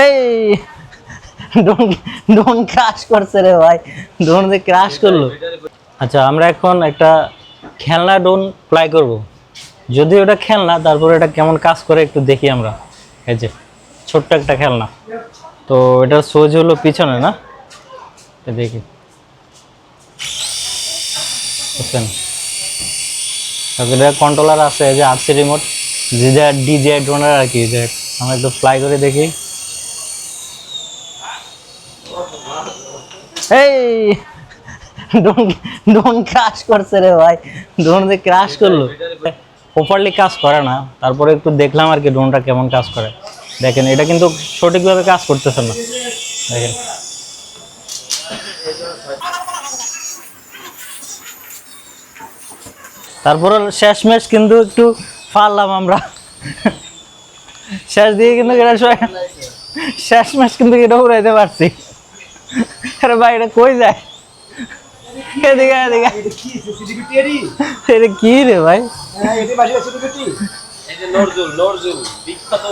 এই drone drone crush করছে রে ভাই, ড্রোন যে ক্রাশ করলো। আচ্ছা আমরা এখন একটা খেলনা ড্রোন ফ্লাই করব। যদি ওটা খেলনা, তারপরে এটা কেমন কাজ করে একটু দেখি আমরা। এই যে ছোট্ট একটা খেলনা, তো এটার সোজ হলো পিছনে না, দেখি বুঝছেন। এটা কন্ট্রোলার আছে, এই যে আরসি রিমোট, ডিজিআই ড্রোনের আর কি। যে আমরা একটু ফ্লাই করে দেখি। এই ড্রোন ড্রোন ক্রাশ করছে রে ভাই, ড্রোন যে ক্রাশ করলো। প্রপারলি কাজ করে না, তারপরে একটু দেখলাম আর কি ড্রোনটা কেমন কাজ করে। দেখেন এটা কিন্তু সঠিকভাবে কাজ করতেছে না, দেখেন। তারপরে শেষমেশ কিন্তু একটু পারলাম আমরা, শেষ দিয়ে কিন্তু এটা শেষমেশ কিন্তু এটা উড়াইতে পারছি। আরে ভাই এটা কই যায়, এদিকে এদিকে, এটা কি রে ভাই? এই যে নজরুল নজরুল বিখ্যাত